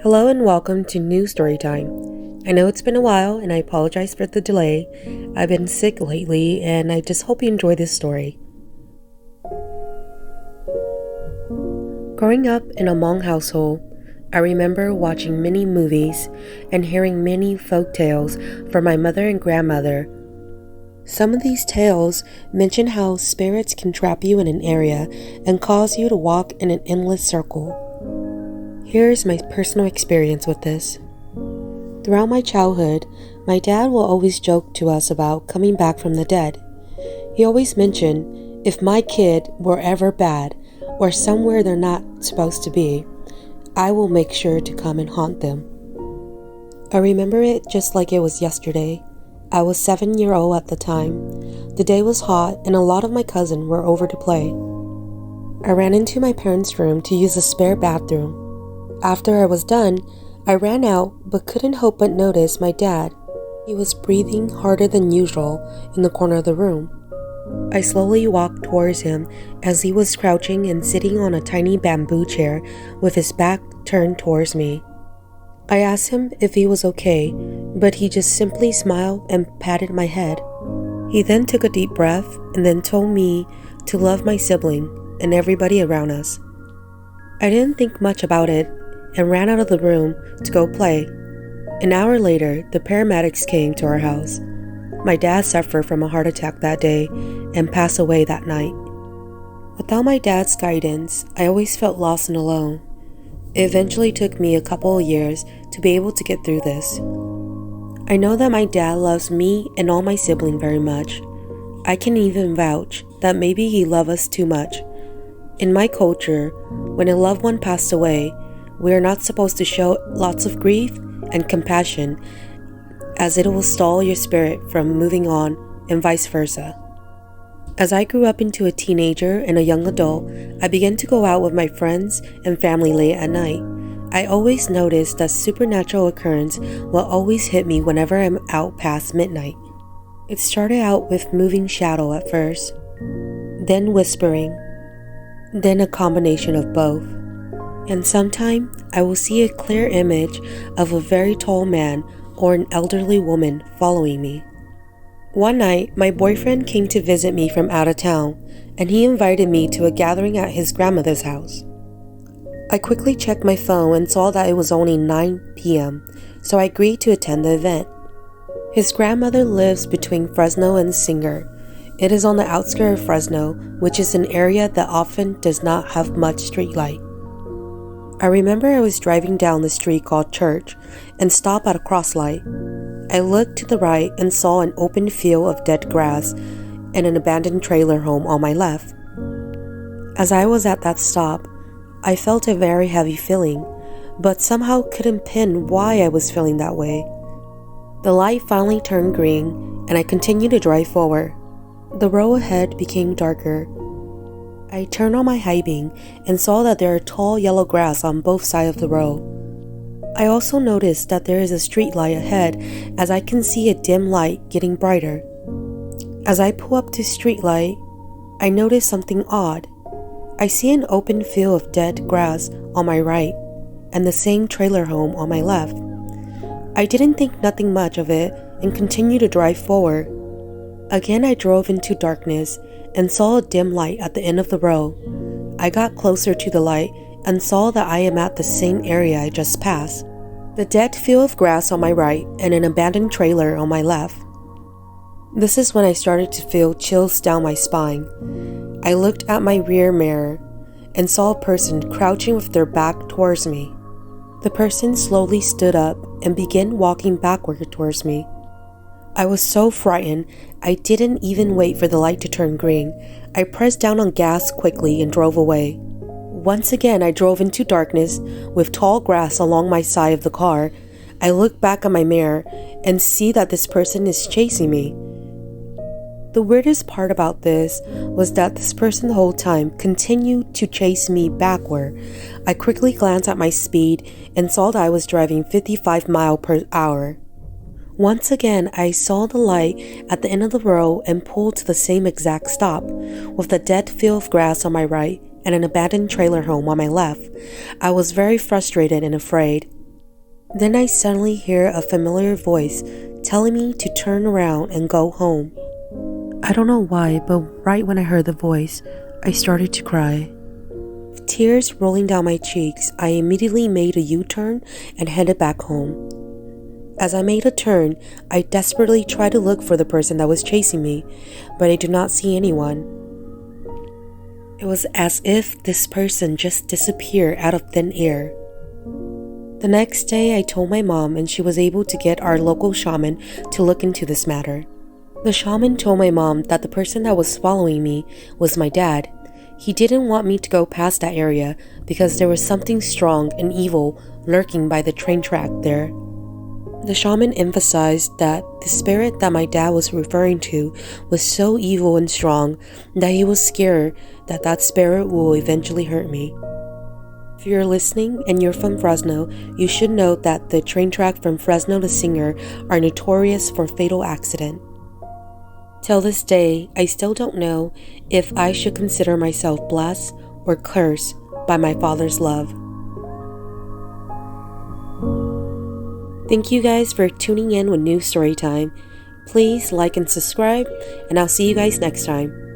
Hello and welcome to NouStoryTime. I know it's been a while and I apologize for the delay. I've been sick lately and I just hope you enjoy this story. Growing up in a Hmong household, I remember watching many movies and hearing many folk tales from my mother and grandmother. Some of these tales mention how spirits can trap you in an area and cause you to walk in an endless circle. Here's my personal experience with this. Throughout my childhood, my dad will always joke to us about coming back from the dead. He always mentioned, if my kid were ever bad or somewhere they're not supposed to be, I will make sure to come and haunt them. I remember it just like it was yesterday. I was 7-year-old at the time. The day was hot and a lot of my cousins were over to play. I ran into my parents' room to use the spare bathroom. After I was done, I ran out but couldn't help but notice my dad. He was breathing harder than usual in the corner of the room. I slowly walked towards him as he was crouching and sitting on a tiny bamboo chair with his back turned towards me. I asked him if he was okay, but he just simply smiled and patted my head. He then took a deep breath and then told me to love my sibling and everybody around us. I didn't think much about it and ran out of the room to go play. An hour later, the paramedics came to our house. My dad suffered from a heart attack that day and passed away that night. Without my dad's guidance, I always felt lost and alone. It eventually took me a couple of years to be able to get through this. I know that my dad loves me and all my siblings very much. I can even vouch that maybe he loved us too much. In my culture, when a loved one passed away, we are not supposed to show lots of grief and compassion, as it will stall your spirit from moving on and vice versa. As I grew up into a teenager and a young adult, I began to go out with my friends and family late at night. I always noticed that supernatural occurrence will always hit me whenever I'm out past midnight. It started out with moving shadow at first, then whispering, then a combination of both. And sometimes I will see a clear image of a very tall man or an elderly woman following me. One night, my boyfriend came to visit me from out of town, and he invited me to a gathering at his grandmother's house. I quickly checked my phone and saw that it was only 9 p.m., so I agreed to attend the event. His grandmother lives between Fresno and Singer. It is on the outskirts of Fresno, which is an area that often does not have much street light. I remember I was driving down the street called Church and stopped at a crosslight. I looked to the right and saw an open field of dead grass and an abandoned trailer home on my left. As I was at that stop, I felt a very heavy feeling, but somehow couldn't pin why I was feeling that way. The light finally turned green and I continued to drive forward. The road ahead became darker. I turned on my high beam and saw that there are tall yellow grass on both sides of the road. I also noticed that there is a street light ahead as I can see a dim light getting brighter. As I pull up to street light, I notice something odd. I see an open field of dead grass on my right and the same trailer home on my left. I didn't think nothing much of it and continued to drive forward. Again, I drove into darkness and saw a dim light at the end of the road. I got closer to the light and saw that I am at the same area I just passed. The dead field of grass on my right and an abandoned trailer on my left. This is when I started to feel chills down my spine. I looked at my rear mirror and saw a person crouching with their back towards me. The person slowly stood up and began walking backward towards me. I was so frightened, I didn't even wait for the light to turn green. I pressed down on gas quickly and drove away. Once again, I drove into darkness with tall grass along my side of the car. I look back at my mirror and see that this person is chasing me. The weirdest part about this was that this person the whole time continued to chase me backward. I quickly glanced at my speed and saw that I was driving 55 miles per hour. Once again, I saw the light at the end of the road and pulled to the same exact stop, with a dead field of grass on my right and an abandoned trailer home on my left. I was very frustrated and afraid. Then I suddenly hear a familiar voice telling me to turn around and go home. I don't know why, but right when I heard the voice, I started to cry. With tears rolling down my cheeks, I immediately made a U-turn and headed back home. As I made a turn, I desperately tried to look for the person that was chasing me, but I did not see anyone. It was as if this person just disappeared out of thin air. The next day, I told my mom, and she was able to get our local shaman to look into this matter. The shaman told my mom that the person that was following me was my dad. He didn't want me to go past that area because there was something strong and evil lurking by the train track there. The shaman emphasized that the spirit that my dad was referring to was so evil and strong that he was scared that that spirit will eventually hurt me. If you're listening and you're from Fresno, you should know that the train track from Fresno to Singer are notorious for fatal accident. Till this day, I still don't know if I should consider myself blessed or cursed by my father's love. Thank you guys for tuning in with New Storytime. Please like and subscribe, and I'll see you guys next time.